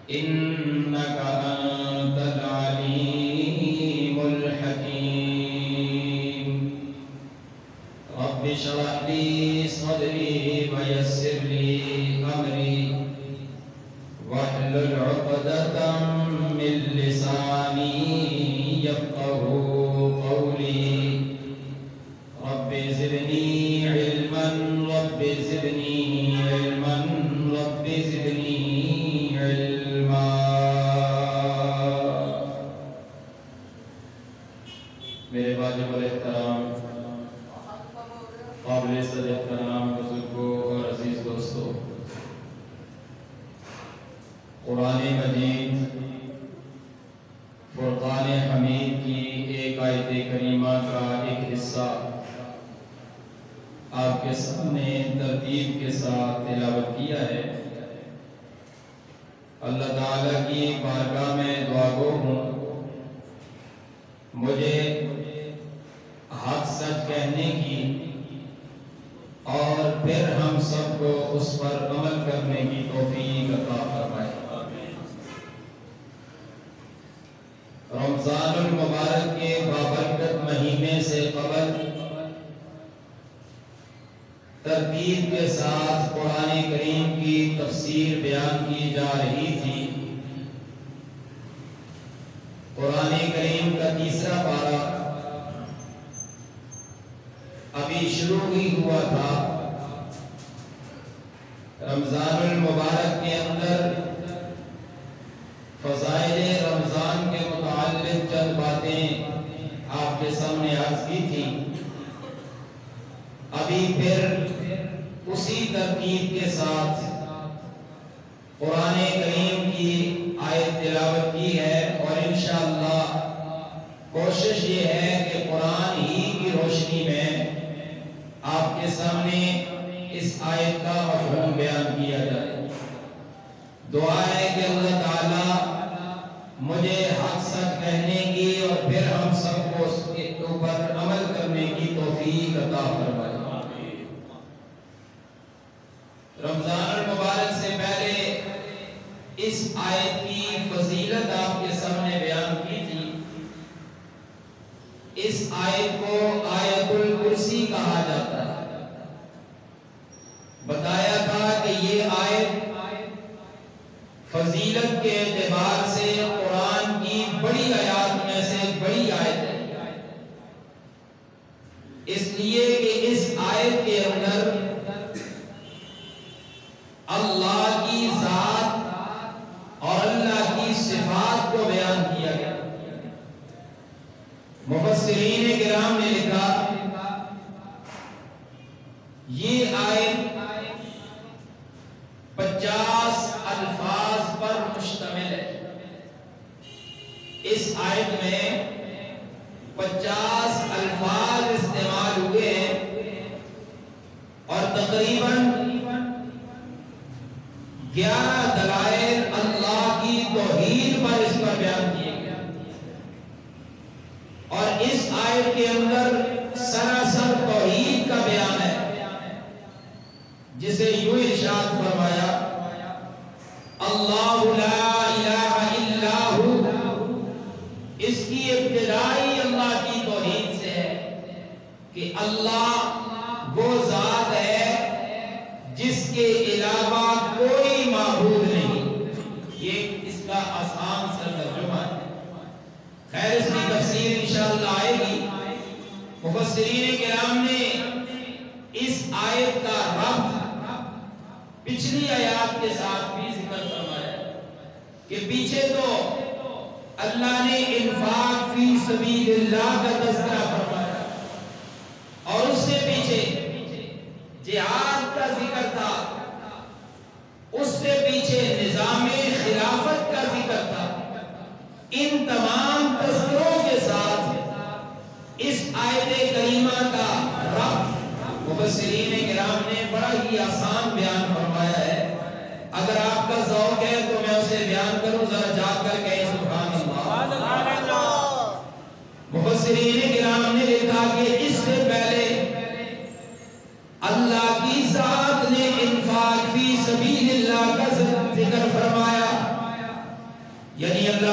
إنك أنت العليم الحكيم رب اشرح لي صدري ويسر لي أمري واحلل عقدة من لساني يفقهوا قولي رب زدني علما رب زدني علما رب زدني علما میرے واجب الاحترام قابل عزت احترام بزرگوں اور عزیز دوستوں، قرآن مجید فرقان حمید کی ایک آیت کریمہ کا ایک حصہ آپ کے سامنے ترتیب کے ساتھ تلاوت کیا ہے۔ اللہ تعالیٰ کی بارگاہ میں دعا گو ہوں مجھے حق سچ کہنے کی اور پھر ہم سب کو اس پر عمل کرنے کی توفیق عطا فرمائے۔ رمضان المبارک کے بابرکت مہینے سے قبل ترتیب کے ساتھ قرآن کریم کی تفسیر بیان کی جا رہی تھی۔ قرآن کریم کا تیسرا پارہ ابھی شروع ہی ہوا تھا۔ رمضان المبارک کے اندر فضائل رمضان کے متعلق چند باتیں آپ کے سامنے عرض کی تھی۔ ابھی پھر اسی ترتیب کے ساتھ قرآن کریم کی آیت تلاوت کی ہے، اور انشاءاللہ کوشش یہ ہے کہ قرآن ہی کی روشنی میں آپ کے سامنے اس آیت کا مفہوم بیان کیا جائے۔ دعا ہے کہ اللہ تعالیٰ مجھے حق سچ کہنے کی اور پھر ہم سب کو اس کے اوپر عمل کرنے کی توفیق عطا فرمائے۔ رمضان المبارک سے پہلے اس آیت کی فضیلت آپ کے سامنے بیان کی تھی۔ اس آیت کو آیت الکرسی کہا جاتا ہے۔ بتایا تھا کہ یہ آیت فضیلت کے اعتبار سے قرآن کی بڑی آیات میں سے بڑی آیت ہے، اس لیے کہ اس آیت کے اندر اللہ کی ذات اور اللہ کی صفات کو بیان کیا گیا۔ مفسرین کرام نے لکھا یہ آیت 50 الفاظ پر مشتمل ہے۔ اس آیت میں 50 الفاظ استعمال ہوئے ہیں اور تقریباً 11 دلائل اللہ کی توحید پر اس پر بیان کیے گئے، اور اس آیت کے اندر سراسر توحید کا بیان ہے، جسے یوں ارشاد فرمایا اللہ لا الہ الا ہو۔ اس کی ابتدائی اللہ کی توحید سے ہے کہ اللہ وہ ذات ہے جس کے علاوہ کوئی معبود نہیں۔ یہ اس کا آسان سا ترجمہ ہے، خیر اس کی تفسیر انشاءاللہ آئے گی۔ مفسرین کرام نے اس آیت کا ربط پچھلی آیات کے ساتھ بھی ذکر فرمایا کہ پیچھے تو اللہ نے انفاق فی سبیل اللہ کا تذکرہ فرمایا، اور اس سے پیچھے جہاد کا ذکر تھا، اس سے پیچھے نظام خلافت کا ذکر تھا۔ ان تمام تذکروں کے ساتھ اس آیت کریمہ کا ربط مفسرین کرام نے بڑا ہی آسان بیان فرمایا ہے۔ اگر آپ کا ذوق ہے تو میں اسے بیان کروں، ذرا جا کر کہیں سبحان اللہ۔ مفسرین کرام نے لکھا کہ اس سے پہلے اللہ کی ذات نے انفاق فی سبیل اللہ کا ذکر فرمایا،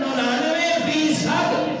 99%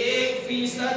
1%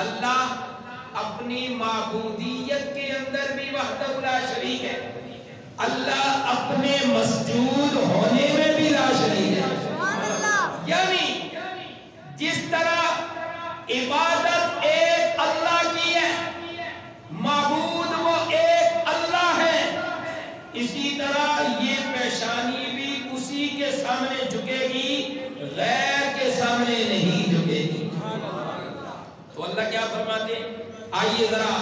اللہ اپنی معبودیت کے اندر بھی وحدہ لا شریک ہے، اللہ اپنے مسجود ہونے میں بھی لا شریک ہے۔ یعنی جس طرح عبادت ایک اللہ کی ہے، معبود وہ ایک اللہ ہے، اسی طرح یہ پیشانی بھی اسی کے سامنے جھکے گی، غیر کے سامنے نہیں جھکے گی۔ تو اللہ کیا فرماتے ہیں؟ آئیے ذرا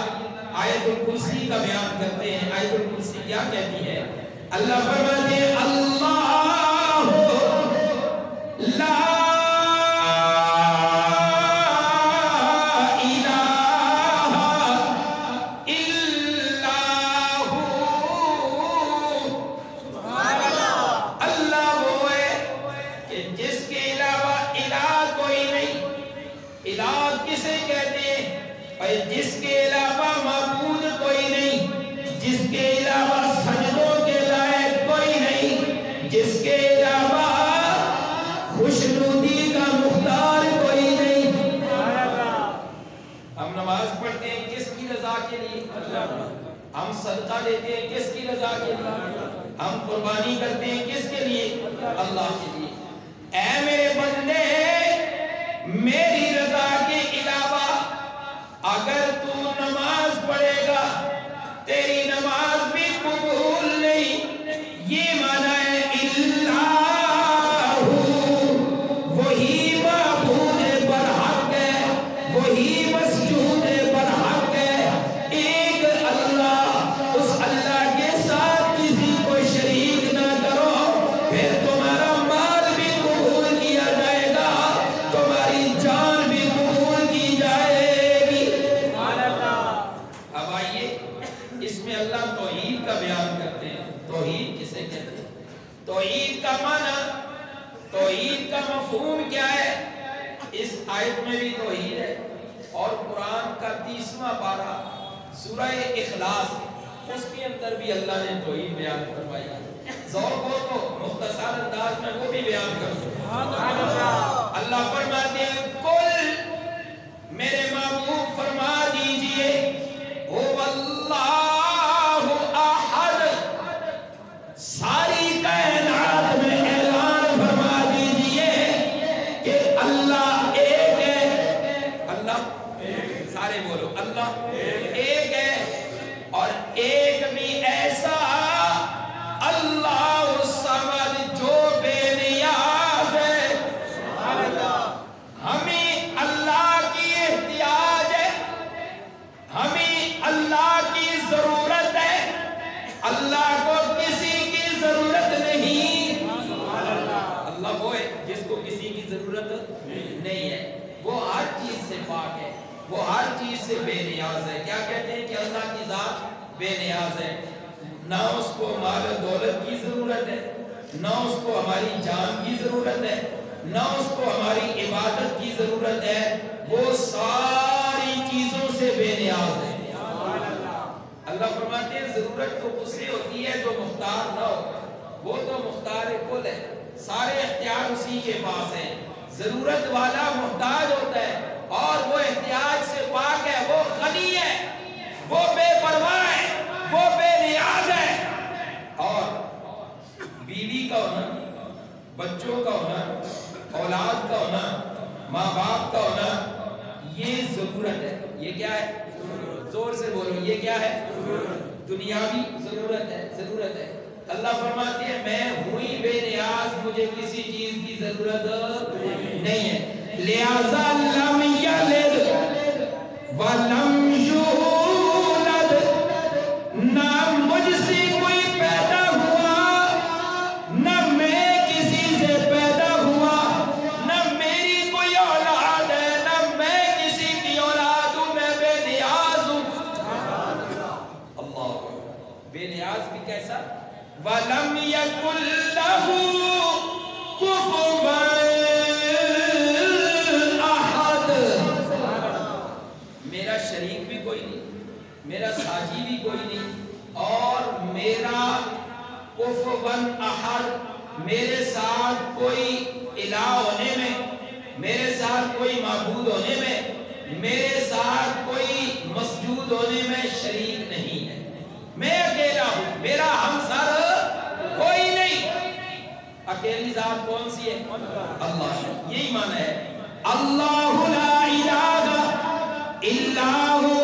آیت الکرسی کا بیان کرتے ہیں۔ آیت الکرسی کیا کہتی ہے؟ اللہ فرماتے ہیں اللہ لا جس کے علاوہ معبود کوئی نہیں، جس کے علاوہ سجدوں کے لائق کوئی نہیں، جس کے علاوہ خوشنودی کا مختار کوئی نہیں۔ ہم نماز پڑھتے ہیں کس کی رضا کے لیے؟ ہم صدقہ دیتے ہیں کس کی رضا کے لیے؟ ہم قربانی کرتے ہیں کس کے لیے؟ اللہ کے لیے۔ اے میرے بندے، میری رضا کے علاوہ اگر تو نماز پڑھے گا تیری نماز بھی قبول نہیں۔ یہ معنی ہے اللہ وہی معبود برحق ہے، وہی مسجود برحق ہے، ایک اللہ، اس اللہ کے ساتھ کسی کو شریک نہ کرو، پھر تمہارا مال بھی قبول کیا جائے گا، تمہاری جان بھی قبول کی جائے گی۔ اس میں اللہ توحید کا بیان کرتے ہیں۔ توحید کسے کہتے ہیں؟ توحید کا معنی، توحید کا مفہوم کیا ہے؟ اس آیت میں بھی توحید ہے، اور قرآن کا 30واں پارہ سورہ اخلاص، اس کے اندر بھی اللہ نے توحید بیان فرمائی ہے۔ ذوق ہو تو مختصر انداز میں وہ بھی بیان کروں۔ اللہ فرماتے ہیں کل، میرے محبوب فرما دیجئے، هو اللہ احد، ساری کائنات میں اعلان فرما دیجئے کہ اللہ ایک ہے۔ اللہ سارے بولو، اللہ ایک ہے، اور ایک بھی ایسا اللہ الصمد جو بے نیاز ہے۔ ہمیں اللہ کی احتیاج ہے، ہمیں اللہ کی ضرورت ہے، اللہ کو کسی کی ضرورت نہیں۔ اللہ وہ ہے جس کو کسی کی ضرورت نہیں ہے، وہ ہر چیز سے پاک ہے، وہ ہر چیز سے بے نیاز ہے۔ کیا کہتے ہیں کہ اللہ کی ذات بے نیاز ہے، نہ اس کو مال و دولت کی ضرورت ہے، نہ اس کو ہماری جان کی ضرورت ہے، نہ اس کو ہماری عبادت کی ضرورت ہے، وہ ساری چیزوں سے بے نیاز ہے۔ اللہ فرماتے ہیں ضرورت تو اس سے ہوتی ہے جو مختار نہ ہو، وہ تو مختار کل ہے، سارے اختیار اسی کے پاس ہیں۔ ضرورت والا محتاج ہوتا ہے، اور وہ احتیاج سے پاک ہے، وہ غنی ہے، وہ بے پرواہ ہے، وہ بے نیاز ہے۔ اور بیوی کا ہونا، بچوں کا ہونا، اولاد کا ہونا، ماں باپ کا ہونا، یہ ضرورت ہے۔ یہ کیا ہے؟ زور سے بولو، یہ کیا ہے؟ دنیاوی ضرورت ہے، ضرورت ہے۔ اللہ فرماتے ہیں میں ہوئی بے نیاز، مجھے کسی چیز کی ضرورت نہیں ہے، لہذا لم یلد ولم یولد، نہ مجھ سے کوئی پیدا ہوا، نہ میں کسی سے پیدا ہوا، نہ میری کوئی اولاد ہے، نہ میں کسی کی اولاد ہوں، میں بے نیاز ہوں۔ اللہ بے نیاز بھی کیسا؟ وَلَمْ يَكُنْ لَهُ كُفُوًا أَحَدٌ، میرا شریک بھی کوئی نہیں، میرا ساجی بھی کوئی نہیں، اور میرا کفواً احد، میرے ساتھ کوئی الہ ہونے میں، میرے ساتھ کوئی معبود ہونے میں، میرے ساتھ اکیلی ذات کون سی ہے؟ اللہ. یہی معنی ہے اللہ لا الہ الا ہو.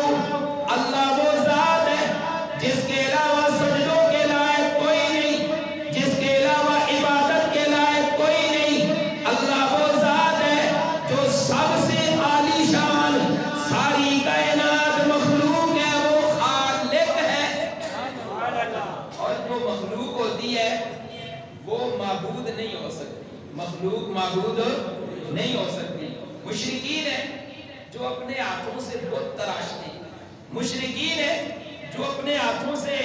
اللہ وہ ذات ہے جس کے علاوہ سجدوں کے لائق کوئی نہیں، جس کے علاوہ عبادت کے لائق کوئی نہیں. اللہ وہ ذات ہے جو سب سے عالی شان، ساری کائنات مخلوق ہے، وہ خالق ہے. اور جو مخلوق ہوتی ہے وہ معبود نہیں ہو سکتی. مخلوق معبود نہیں ہو سکتی. مشرکین ہیں جو اپنے ہاتھوں سے بت تراشتے ہیں، مشرکین ہیں جو اپنے ہاتھوں سے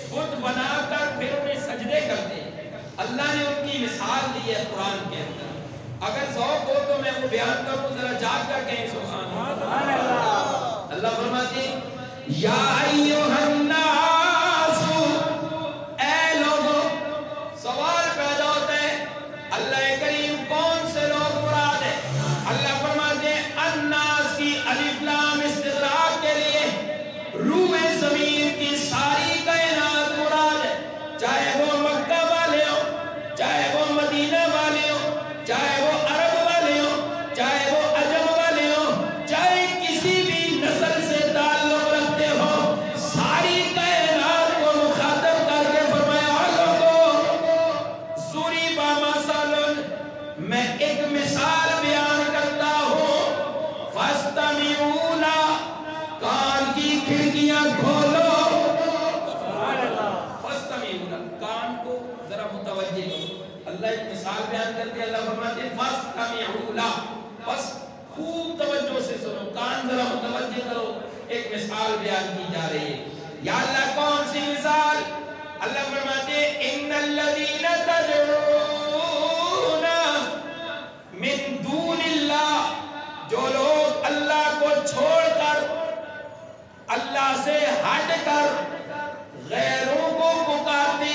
بت بنا کر پھر انہیں سجدے کرتے ہیں. اللہ نے ان کی مثال دی ہے قرآن کے اندر. اگر ذوق ہو تو میں وہ بیان کروں، ذرا جاگ کر کہیں سبحان اللہ. اللہ فرماتے ہیں یا ایھا الناس، اے لوگوں. سوال پیدا ہوتا ہے اللہ کریم کون سے لوگ مراد ہے؟ اللہ فرماتے ہیں الناس کی الف لام استغراق کے لیے روح زمین کی ساری کائنات مراد ہے. چاہے وہ مکہ والے ہوں، چاہے وہ مدینہ والے ہوں، چاہے وہ عرب والے ہوں، چاہے وہ عجم والے ہوں، چاہے کسی بھی نسل سے تعلق رکھتے ہوں، ساری کائنات کو مخاطب کر کے فرمایا لوگوں ضریب مثل، میں ایک مثال بیان کرتا ہوں، فاستمعوا لہ، کان کی کھڑکیاں کھولو. فاستمعوا لہ، کان کو ذرا متوجہ کرو. اللہ ایک مثال بیان کرتے ہیں. اللہ فرماتے ہیں فاستمعوا لہ، بس خوب توجہ سے سنو، کان ذرا متوجہ کرو. ایک مثال بیان کی جا رہی ہے. یا اللہ کون سی مثال؟ اللہ فرماتے ہیں ان الذین تدعون من دون اللہ، جو لوگ اللہ کو چھوڑ کر، اللہ سے ہٹ کر غیروں کو پکارتے،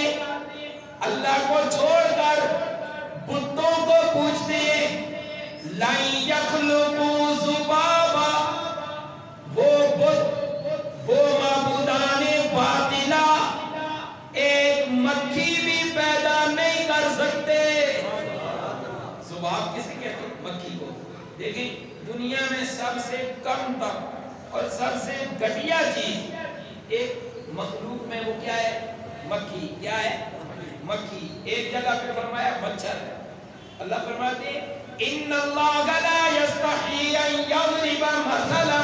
اللہ کو چھوڑ کر بتوں کو پوجتے، لن یخلقوا ذبابا، وہ بت، وہ معبودان باطلا ایک مکھی بھی پیدا نہیں کر سکتے. ذباب کسے کہتے ہیں؟ مکھی کو. دیکھیں دنیا میں سب سے کم تر اور سب سے گھٹیا چیز ایک مخلوق میں وہ کیا ہے؟ مکھی. کیا ہے؟ مکھی. ایک جگہ پہ فرمایا مچھر. اللہ فرماتے ہیں ان اللہ لا یستحی ان یضرب مثلا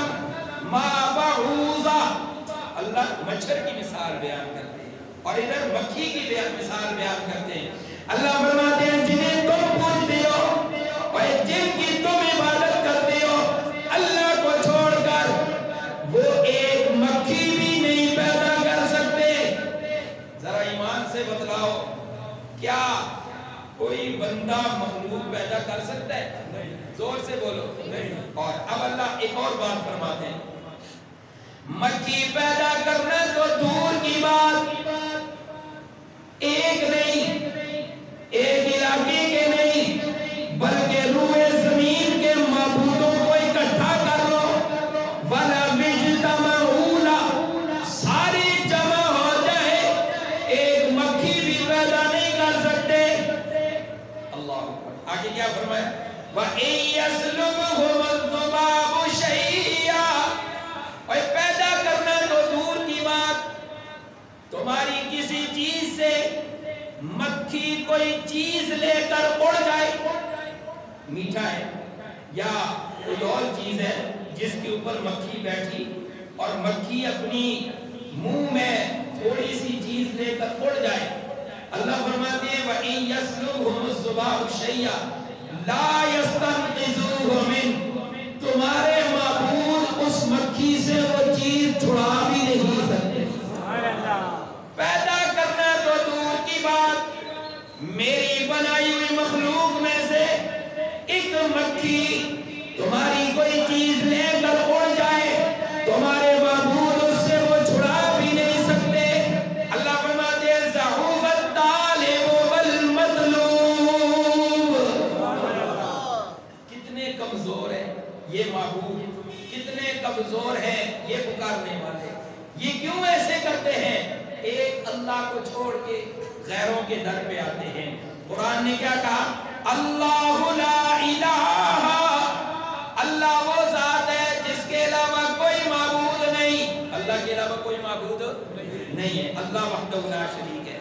ما بعوضہ. اللہ مچھر کی مثال بیان کرتے ہیں اور ادھر مکھی کی مثال بیان کرتے ہیں. اللہ فرماتے ہیں جنہیں تم پوجتے ہو اور جن کی تم عبادت کرتے ہو اللہ کو چھوڑ کر، وہ ایک مکھی بھی نہیں پیدا کر سکتے. ذرا ایمان سے بتلاؤ کیا کوئی بندہ مخلوق پیدا کر سکتا ہے؟ زور سے بولو. اور اب اللہ ایک اور بات فرماتے ہیں مکھی پیدا کرنا تو دور کی بات، ایک نہیں، ایک علاقے کے نہیں، بلکہ روح زمین کے معبودوں کو اکٹھا کر لو. وَلَوِ اجْتَمَعُوا لَهُ، ساری جمع ہو جائے ایک مکھی بھی پیدا نہیں کر سکتے. اللہ آگے کیا فرمایا؟ وَإِن يَسْلُبْهُمُ الذُّبَابُ شَيْئًا، اور پیدا کرنا تو دور کی بات، تمہاری کسی چیز سے مکھی کوئی چیز لے کر اڑ جائے، میٹھا ہے یا کوئی اور چیز ہے جس کے اوپر مکھی بیٹھی اور مکھی اپنی منہ میں تھوڑی سی چیز لے کر اڑ جائے. اللہ فرماتے ہیں وَإِن يَسْلُبْهُمُ الذُّبَابُ شَيْئًا لَا يَسْتَنقِذُوهُ مِنْهُ، تمہارے معبود اس مکھی سے وہ چیز چھڑا بھی نہیں سکتے. پیدا کرنا تو دور کی بات، میری بنائی ہوئی مخلوق میں سے ایک مکھی تمہاری کوئی چیز لے کر اڑ جائے، تمہارے معبود اس سے وہ چھڑا بھی نہیں سکتے. اللہ فرماتے ہیں ضعف الطالب والمطلوب، کتنے کمزور ہیں یہ معبود، کتنے کمزور ہیں یہ پکارنے والے. یہ کیوں ایسے کرتے ہیں؟ ایک اللہ کو چھوڑ کے غیروں کے در پہ آتے ہیں. قرآن نے کیا کہا؟ اللہ لا الہ، اللہ وہ ذات ہے جس کے علاوہ کوئی معبود نہیں، اللہ کے علاوہ کوئی معبود نہیں ہے، اللہ وحدہ لا شریک ہے۔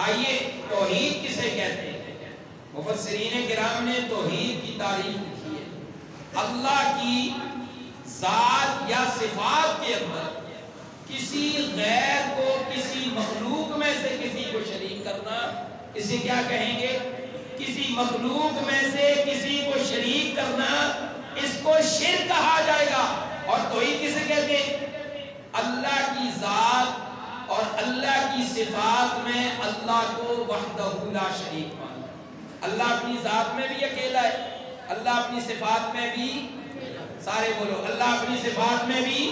آئیے توحید کسے کہتے ہیں؟ مفسرین کرام نے توحید کی تعریف لکھی ہے، اللہ کی ذات یا صفات کے اندر کسی غیر کو کسی مخلوق میں سے کسی کو شریک کرنا، اسے کیا کہیں گے؟ کسی مخلوق میں سے کسی کو شریک کرنا، اس کو شرک کہا جائے گا۔ اور توحید کسے کہتے ہیں؟ اللہ کی ذات اور اللہ کی صفات میں اللہ کو وحدہ لا شریک ماننا۔ اللہ اپنی ذات میں بھی اکیلا ہے، اللہ اپنی صفات میں بھی، سارے بولو، اللہ اپنی صفات میں بھی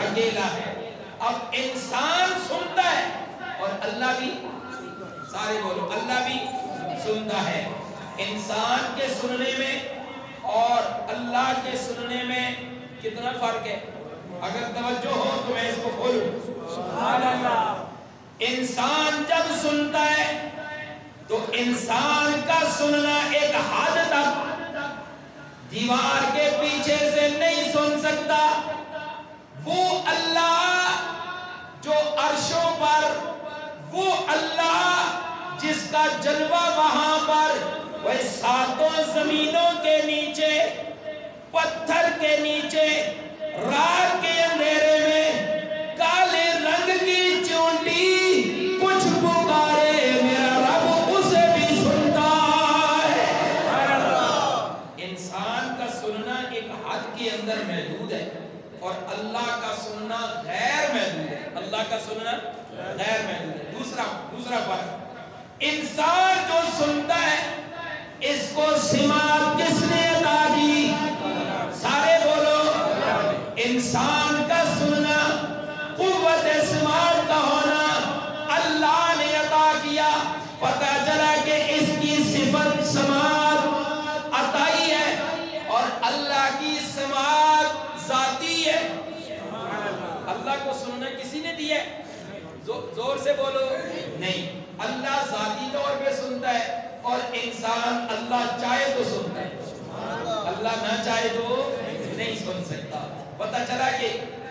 اکیلا ہے۔ اب انسان سنتا ہے اور اللہ بھی، سارے بولو، اللہ بھی سنتا ہے۔ انسان کے سننے میں اور اللہ کے سننے میں کتنا فرق ہے؟ اگر توجہ ہو تو میں اس کو کھولوں۔ سبحان اللہ۔ انسان جب سنتا ہے تو انسان کا سننا ایک حد تک، دیوار کے پیچھے سے نہیں سن سکتا۔ وہ اللہ جو عرشوں پر، وہ اللہ جس کا جلوہ وہاں پر، وہ ساتوں زمینوں کے نیچے، پتھر کے نیچے، رات کے اندھیرے میں، کالے رنگ کی چونٹی کچھ پکارے، میرا رب اسے بھی سنتا ہے۔ انسان کا سننا ایک حد کے اندر محدود ہے اور اللہ کا سننا غیر محدود ہے، اللہ کا سننا غیر محدود ہے۔ دوسرا فرق، انسان جو سنتا ہے اس کو سماعت کس نے عطا کی؟ سارے بولو، انسان کا سننا، قوت سماعت کا ہونا اللہ نے عطا کیا۔ پتہ چلا کہ اس کی صفت سماعت عطائی ہے اور اللہ کی سماعت ذاتی ہے۔ اللہ کو سننا کسی نے دیا ہے؟ زور سے بولو، نہیں۔ اللہ ذاتی طور پہ سنتا ہے اور انسان اللہ چاہے تو سنتا ہے، اللہ نہ چاہے تو نہیں سن سکتا۔ پتہ چلا کہ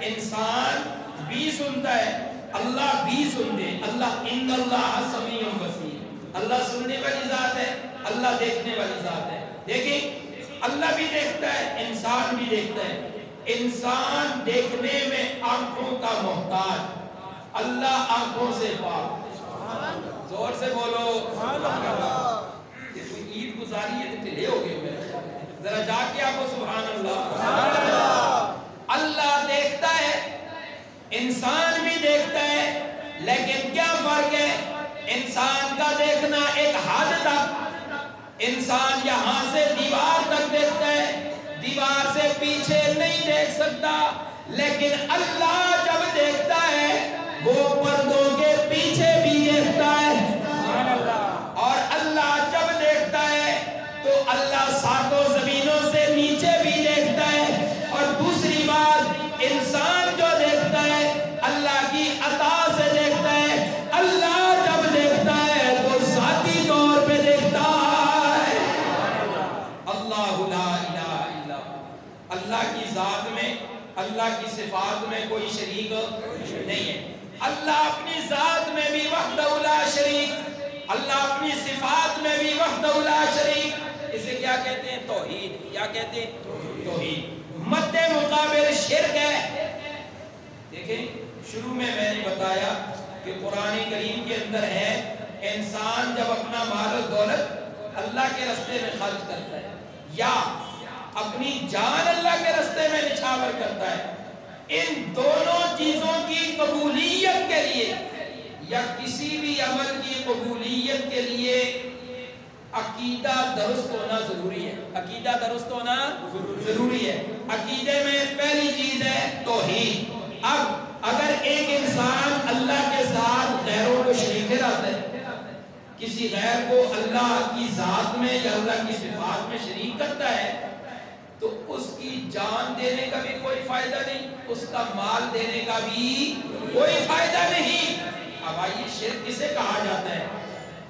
انسان بھی سنتا ہے، اللہ بھی سنتے ہیں۔ اللہ ان اللہ سمیع بصیر، اللہ سننے والی ذات ہے، اللہ دیکھنے والی ذات ہے۔ دیکھیں، اللہ بھی دیکھتا ہے، انسان بھی دیکھتا ہے۔ انسان دیکھنے میں آنکھوں کا محتاج، اللہ آنکھوں سے پاک۔ زور سے بولو، یہ کوئی عید گزاری ہے تو ٹھلے ہو گئے میرے، ذرا جا کے آپ کو سبحان اللہ۔ اللہ دیکھتا ہے، انسان بھی دیکھتا ہے، لیکن کیا فرق ہے؟ انسان کا دیکھنا ایک حد تک، انسان یہاں سے دیوار تک دیکھتا ہے، دیوار سے پیچھے نہیں دیکھ سکتا، لیکن اللہ جب دیکھتا ہے وہ پردوں کے پیچھے بھی دیکھتا ہے، اور اللہ جب دیکھتا ہے تو اللہ ساتوں زمینوں سے نیچے بھی دیکھتا ہے۔ اور دوسری بات، انسان جو دیکھتا ہے اللہ کی عطا سے دیکھتا ہے، اللہ جب دیکھتا ہے تو ذاتی طور پہ دیکھتا ہے۔ اللہ لا الہ الا اللہ کی ذات میں، اللہ کی صفات میں کوئی شریک نہیں ہے۔ اللہ اپنی ذات میں بھی وحدہ لا شریک، اللہ اپنی صفات میں بھی وحدہ لا شریک۔ اسے کیا کہتے ہیں؟ توحید۔ کیا کہتے ہیں؟ توحید۔ مد مقابل شرک ہے۔ دیکھیں، شروع میں نے بتایا کہ قرآن کریم کے اندر ہے، انسان جب اپنا مال و دولت اللہ کے راستے میں خرچ کرتا ہے یا اپنی جان اللہ کے راستے میں نچھاور کرتا ہے، ان دونوں چیزوں کی قبولیت کے لیے یا کسی بھی عمل کی قبولیت کے لیے عقیدہ درست ہونا ضروری ہے۔ عقیدہ درست ہونا ضروری ہے۔ عقیدے میں پہلی چیز ہے توحید۔ اب اگر ایک انسان اللہ کے ساتھ غیروں کو شریک ٹھہراتا ہے، کسی غیر کو اللہ کی ذات میں یا اللہ کی صفات میں شریک کرتا ہے، تو اس کی جان دینے کا بھی کوئی فائدہ نہیں، اس کا مال دینے کا بھی کوئی فائدہ نہیں۔ اب آئیے، شرک کسے کہا جاتا ہے؟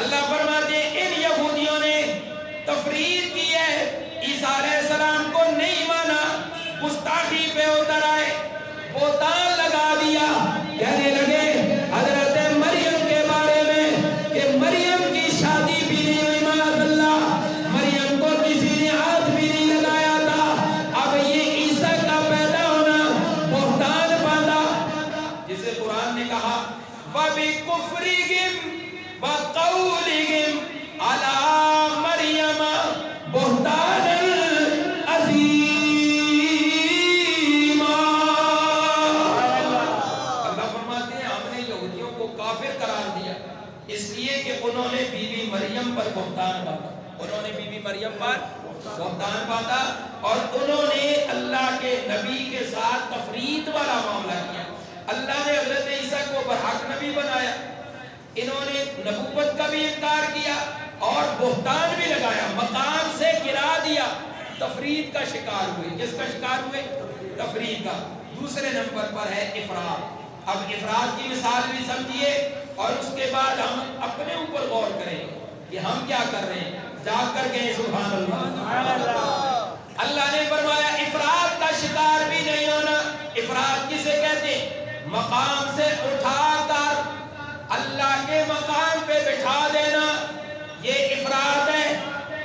اللہ فرماتے ہیں ان یہودیوں نے تفرید کی ہے، عیسیٰ علیہ السلام کو نہیں مانا، گستاخی پہ اتر آئے، بہتان لگا دیا، کہنے لگے حضرت مریم کے بارے میں کہ مریم کی شادی بھی نہیں ہوئی، معاذ اللہ، مریم کو کسی نے ہاتھ بھی نہیں لگایا تھا، اب یہ عیسیٰ کا پیدا ہونا بہتان باندھا، جسے قرآن نے کہا وَبِكُفْرِهِمْ وَقَوْلِهِمْ عَلَىٰ مَرْيَمَ بُهْتَانًا عَظِيمًا۔ اللہ فرماتے ہیں ہم نے یہودیوں کو کافر قرار دیا اس لیے کہ انہوں نے بی بی مریم پر بہتان باندھا، انہوں نے بی بی مریم پر بہتان باندھا اور انہوں نے اللہ کے نبی کے ساتھ تفرید والا معاملہ کیا۔ اللہ نے حضرت عیسیٰ کو برحق نبی بنایا، انہوں نے نبوت کا بھی انکار کیا اور بہتان بھی لگایا، مقام سے گرا دیا، تفرید کا شکار ہوئے۔ کس کا شکار ہوئے؟ تفرید کا۔ دوسرے نمبر پر ہے افراد۔ اب افراد کی مثال بھی سمجھیے اور اس کے بعد ہم اپنے اوپر غور کریں کہ ہم کیا کر رہے ہیں، جاگ کر گئے سبحان اللہ۔ اللہ نے فرمایا افراد کا شکار بھی نہیں ہونا۔ افراد کسے کہتے ہیں؟ مقام سے اٹھا کر اللہ کے مقام پہ بٹھا دینا، یہ افراد ہے۔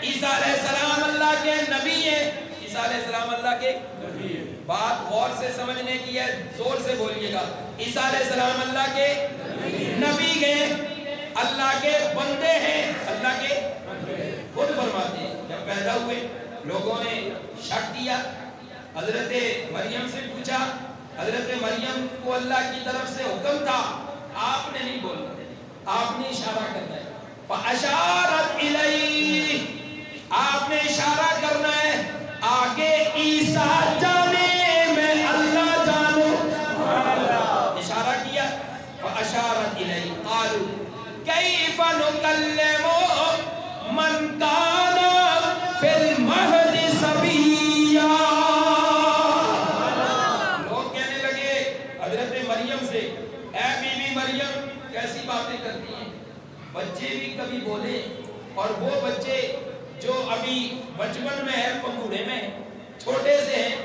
عیسیٰ علیہ السلام اللہ کے نبی ہیں، عیسیٰ علیہ السلام اللہ کے نبی ہیں۔ بات غور سے سمجھنے کی ہے، زور سے بولیے گا۔ عیسیٰ علیہ السلام اللہ کے نبی ہیں، اللہ کے بندے ہیں، اللہ کے خود فرماتے ہیں جب پیدا ہوئے لوگوں نے شک کیا، حضرت مریم سے پوچھا، حضرت مریم کو اللہ کی طرف سے حکم تھا، آپ نے نہیں بولنا، آپ نے اشارہ کرنا ہے، فَأَشَارَتْ إِلَيْهِ، آپ نے اشارہ کرنا ہے، آگے عیسیٰ جانے میں اللہ جانو، اشارہ کیا، فَأَشَارَتْ إِلَيْهِ قَالُوا كَيْفَ نُكَلِّمُ مَنْ كَانَ فِي الْمَهْدِ صَبِيًّا۔ لوگ کہنے لگے حضرت مریم سے، اے بی بی مریم کیسی باتیں کرتی ہیں، بچے بھی کبھی بولے اور وہ بچے جو ابھی بچپن میں ہے، پنگوڑے میں چھوٹے سے ہیں،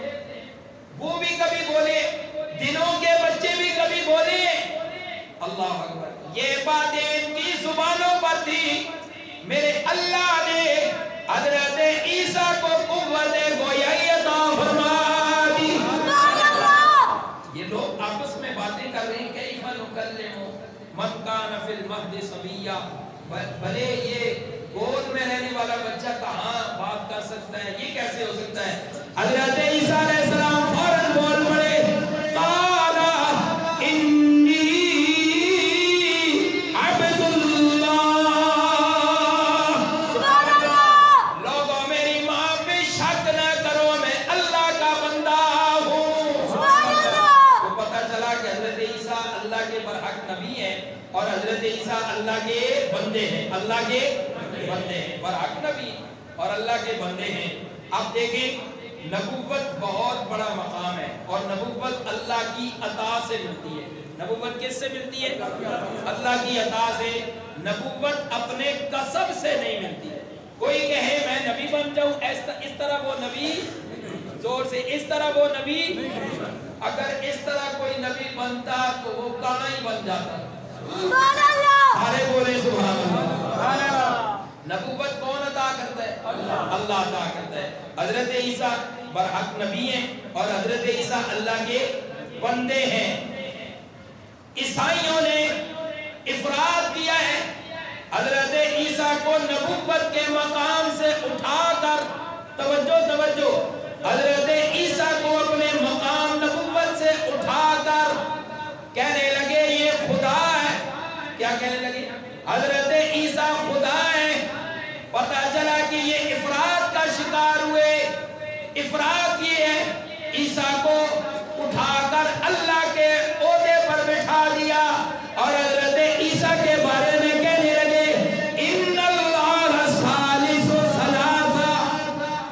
وہ بھی کبھی بولے، دنوں کے بچے بھی کبھی بولے۔ اللہ اکبر، یہ باتیں ان کی زبانوں پر تھی، میرے اللہ نے حضرت عیسیٰ کو قوت گویائی عطا فرما دی۔ یہ لوگ آپس میں باتیں کر رہے ہیں، کیف نکلم من کان فی المہد صبیا، بھلے یہ گود میں رہنے والا بچہ کہاں بات کر سکتا ہے، یہ کیسے ہو سکتا ہے؟ حضرت عیسیٰ علیہ السلام فوراً بول پڑے، قال انی عبد اللہ، لوگوں میری ماں پہ شک نہ کرو، میں اللہ کا بندہ ہوں۔ تو پتہ چلا کہ حضرت عیسیٰ اللہ کے برحق نبی ہیں اور حضرت عیسیٰ اللہ کے بندے ہیں، اللہ کے بندے ہیں، برحق نبی اور اللہ کے بندے ہیں۔ اب دیکھیں نبوت بہت بڑا مقام ہے اور نبوت اللہ کی عطا سے ملتی ہے۔ نبوت کس سے ملتی ہے؟ اللہ کی عطا سے۔ نبوت اپنے کسب سے نہیں ملتی۔ کوئی کہے میں نبی بن جاؤں، اس طرح وہ نبی، زور سے، اس طرح وہ نبی، اگر اس طرح کوئی نبی بنتا تو وہ کانا ہی بن جاتا۔ سبحان اللہ، سارے بولے سبحان اللہ۔ نبوت کون عطا کرتا ہے؟ اللہ عطا کرتا ہے۔ حضرت عیسیٰ برحق نبی ہیں اور حضرت عیسیٰ اللہ کے بندے ہیں۔ عیسائیوں نے افراد کیا ہے، حضرت عیسیٰ کو نبوت کے مقام سے اٹھا کر، توجہ حضرت عیسیٰ کو اپنے مقام نبوت سے اٹھا کر کہنے لگے یہ خدا ہے۔ کیا کہنے لگے؟ حضرت عیسیٰ خدا ہے۔ پتہ چلا کہ یہ افراد کا شکار ہوئے۔ افراد یہ ہے، عیسیٰ کو اٹھا کر اللہ کے عہدے پر بٹھا دیا اور حضرت عیسیٰ کے بارے میں کہنے لگے ان اللہ ثالث ثلاثہ،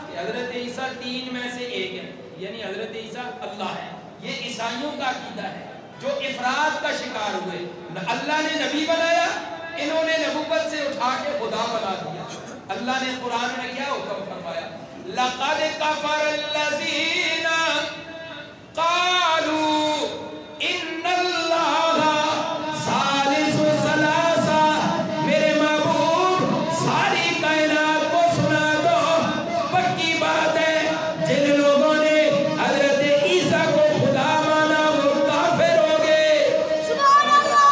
کہ حضرت عیسیٰ تین میں سے ایک ہے، یعنی حضرت عیسیٰ اللہ ہے۔ یہ عیسائیوں کا عقیدہ ہے جو افراد کا شکار ہوئے۔ اللہ نے نبی بنایا، انہوں نے نبوت سے اٹھا کے خدا بنا دیا. اللہ نے قرآن میں کیا حکم فرمایا؟ لَقَدْ كَفَرَ الَّذِينَ قَالُوا إِنَّ اللَّهَ ثَالِثُ ثَلَاثَةٍ. میرے محبوب ساری کائنات کو سنا دو، پکی بات ہے جن لوگوں نے حضرت عیسیٰ کو خدا مانا وہ کافر ہو گئے. سبحان اللہ.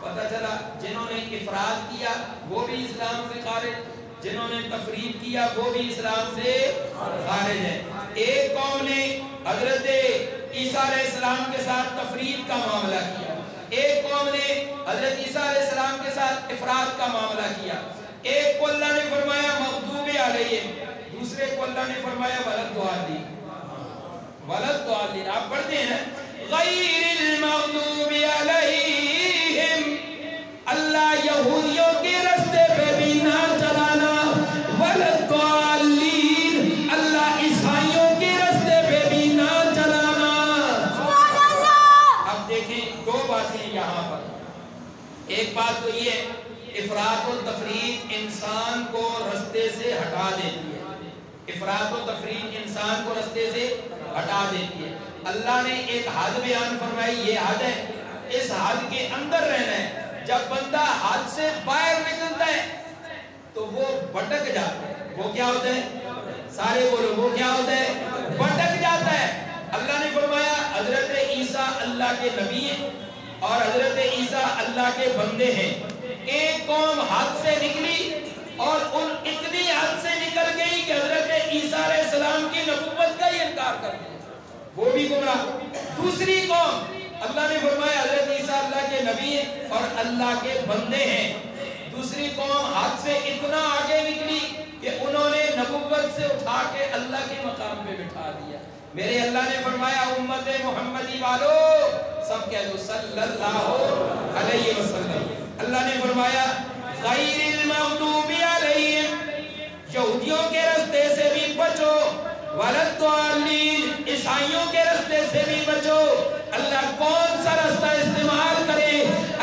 پتہ چلا جنہوں نے افراد کیا وہ بھی اسلام سے خارج، جنہوں نے تفرید کیا وہ بھی اسلام سے خارج ہے. ایک قوم نے حضرت عیسیٰ علیہ السلام کے ساتھ تفرید کا معاملہ کیا، ایک قوم نے حضرت عیسیٰ علیہ السلام کے ساتھ افراد کا معاملہ کیا. ایک کو اللہ نے فرمایا مغضوب علیہم، دوسرے کو اللہ نے فرمایا ولدضالین. ولدضالین آپ پڑھتے ہیں نا غیر المغضوب علیہم، اللہ یہودیوں کے راستے پہ بھی نہ چلانا، ولدضالین اللہ عیسائیوں کے راستے پہ بھی نہ چلانا. سبحان اللہ. اب دیکھیں دو باتیں یہاں پر. ایک بات تو یہ ہے افراط و تفریط انسان کو راستے سے ہٹا دیتی ہے. افراط و تفریط انسان کو راستے سے ہٹا دیتی ہے. اللہ نے ایک حد بیان فرمائی، یہ حد ہے، اس حد کے اندر رہنا ہے. جب بندہ حد سے باہر نکلتا ہے تو وہ بھٹک جاتا ہے. وہ کیا ہوتا ہے؟ سارے بولو وہ کیا ہوتا ہے؟ بھٹک جاتا ہے. اللہ نے فرمایا حضرت عیسیٰ اللہ کے نبی ہیں اور حضرت عیسیٰ اللہ کے بندے ہیں. ایک قوم حد سے نکلی اور ان اتنی حد سے نکل گئی کہ حضرت عیسیٰ علیہ السلام کی نبوت کا ہی انکار کر دیا، وہ بھی گمراہ. دوسری قوم اللہ نے فرمایا حضرت عیسیٰ اللہ کے نبی ہیں اور اللہ کے بندے ہیں. دوسری قوم حد سے اتنا آگے نکلی کہ انہوں نے نبوت سے اٹھا کے اللہ کے مقام پہ بٹھا دیا. میرے اللہ نے فرمایا امت محمدی والو سب کہہ دو صلی اللہ علیہ وسلم. اللہ نے فرمایا غیر المغضوب علیہم، یہودیوں کے راستے سے بھی بچو، ولدضالین عیسائیوں کے راستے سے بھی بچو. اللہ کون سا راستہ استعمال کرے؟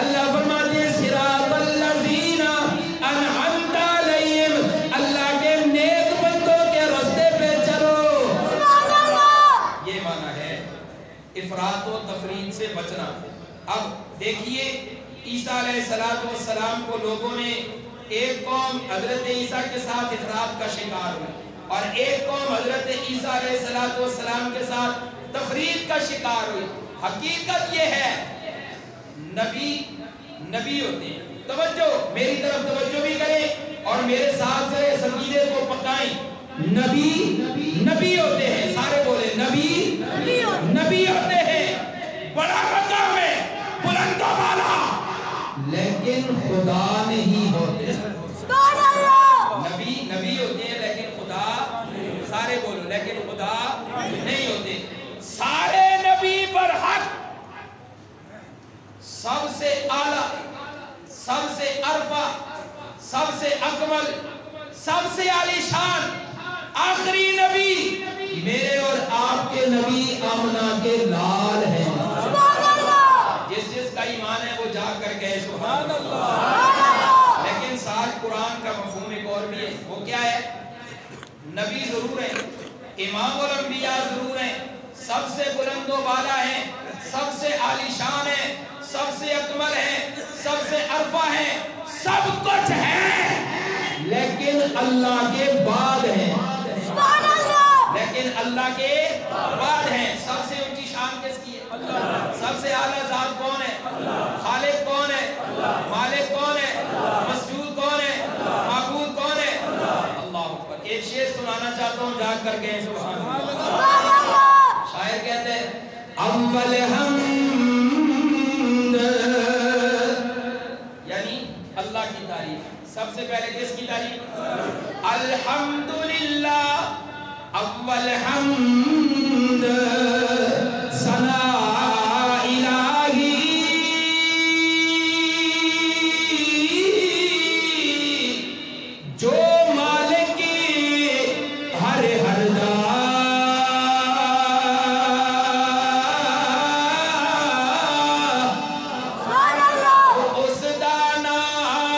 اللہ فرماتے ہیں صراط الذین انعمت علیہم، اللہ کے نیک بندوں کے راستے پہ چلو. سبحان اللہ. یہ معنی ہے افراط و تفریط سے بچنا. اب دیکھیے عیسیٰ علیہ السلام کو لوگوں نے، ایک قوم حضرت عیسیٰ کے ساتھ افراد کا شکار ہوئی اور ایک قوم حضرت عیسیٰ علیہ السلام کے ساتھ تفرید کا شکار ہوئی. حقیقت یہ ہے نبی ہوتے ہیں. توجہ میری طرف توجہ بھی کریں اور میرے ساتھ سے اس عقیدے کو پکائیں. نبی ہوتے ہیں، سارے بولے نبی ہوتے ہیں، بڑا مقام ہے، بلند و بالا، لیکن خدا نہیں ہوتے. سبحان اللہ. نبی ہوتے ہیں لیکن خدا، سارے بولو لیکن خدا نہیں ہوتے. سارے نبی برحق، سب سے اعلیٰ، سب سے عرفہ، سب سے اکمل، سب سے عالی شان آخری نبی میرے اور آپ کے نبی آمنہ کے لال ہیں. سبحان اللہ. جس کا ایمان ہے وہ جا کر کہے سبحان اللہ. لیکن ساتھ قرآن کا مفہوم ایک اور بھی ہے. وہ کیا ہے؟ نبی ضرور ہے، امام الانبیاء ضرور ہیں، سب سے بلند و بالا ہیں، سب سے عالی شان ہیں، سب سے اکمل ہیں، سب سے عرفہ ہیں، سب کچھ ہیں، لیکن اللہ کے بعد ہیں. سبحان اللہ. لیکن اللہ کے بعد ہیں. سب سے اونچی شان کس کی ہے؟ اللہ. سب سے اعلیٰ ذات کون ہے؟ اللہ. خالق کون ہے؟ اللہ. مالک کون ہے؟ اللہ. مسجود کون ہے؟ اللہ. معبود کون ہے؟ اللہ. اللہ اکبر. ایک شعر سنانا چاہتا ہوں، جاگ کر کے سبحان اللہ. شاعر کہتے ہیں اول حمد، یعنی اللہ کی تعریف. سب سے پہلے کس کی تعریف؟ الحمدللہ. اول حمد ثنا الہی، جو مالک ہر دا اس دا نام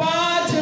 5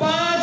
5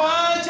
5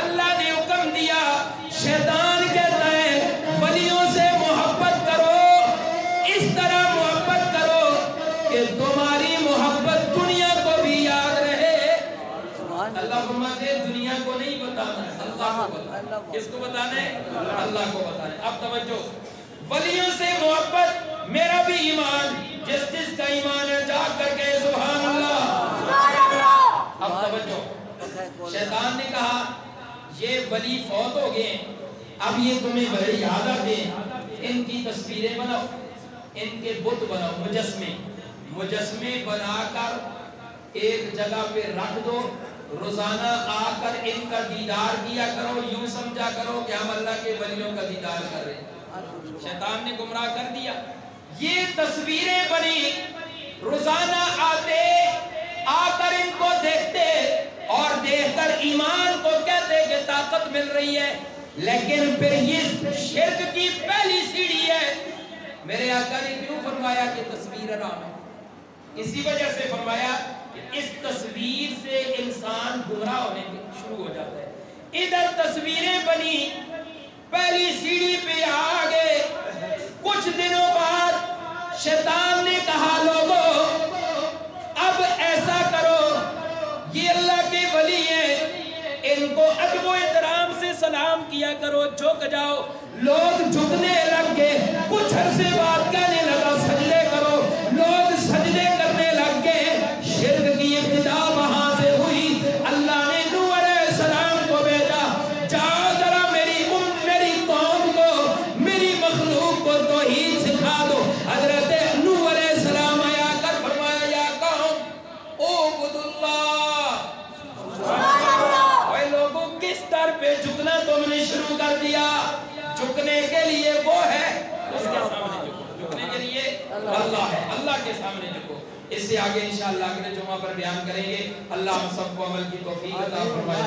اللہ نے حکم دیا. شیطان کہتا ہے ولیوں سے محبت کرو، اس طرح محبت کرو کہ تمہاری محبت دنیا کو بھی یاد رہے. اللہ فرماتے ہیں دنیا کو نہیں بتانا ہے، اللہ کو بتانا. کس کو بتانا ہے؟ اللہ کو بتانا ہے. اب توجہ، ولیوں سے محبت میرا بھی ایمان، جس جس کا ایمان ہے جا کر کے سبحان اللہ. اب توجہ، شیطان نے کہا یہ ولی فوت ہو گئے، اب یہ تمہیں بڑے یاد آتے ہیں، ان کی تصویریں بناؤ، ان کے بت بناؤ، مجسمے بنا کر ایک جگہ پہ رکھ دو، روزانہ آ کر ان کا دیدار کیا کرو، یوں سمجھا کرو کہ ہم اللہ کے ولیوں کا دیدار کر رہے ہیں. شیطان نے گمراہ کر دیا. یہ تصویریں بنی، روزانہ آتے، آ کر ان کو دیکھتے اور دیکھ کر ایمان کو کہتے کہ طاقت مل رہی ہے. لیکن پھر یہ شرک کی پہلی سیڑھی ہے. میرے آقا نے کیوں فرمایا کہ تصویر حرام ہے؟ اسی وجہ سے فرمایا کہ اس تصویر سے انسان گمراہ ہونے شروع ہو جاتا ہے. ادھر تصویریں بنی، پہلی سیڑھی پہ آ گئے. کچھ دنوں بعد شیطان نے کہا لوگوں اب ایسا کرو، یہ اللہ کے ولی ہیں، ان کو ادب و احترام سے سلام کیا کرو، جھک جاؤ. لوگ جھکنے لگ گئے. کچھ عرصے بعد کہنے لگا سجدے کرو، لوگ سجدے کرنے لگ گئے. شرک کی ابتدا وہاں سے ہوئی. اللہ نے نوح علیہ السلام کو بھیجا، جاؤ ذرا میری قوم کو، میری مخلوق کو توحید سکھا دو. حضرت نوح علیہ السلام آیا کر فرمایا یا قوم اعبدوا اللہ. اے لوگوں کس در پہ جھکنا تم نے شروع کر دیا؟ جھکنے کے لیے وہ ہے، اس کے سامنے جھکو. جھکنے کے لیے اللہ ہے، اللہ کے سامنے جھکو. اس سے آگے انشاءاللہ اگلے جمعہ پر بیان کریں گے. اللہ ہم سب کو عمل کی توفیق عطا فرمائے.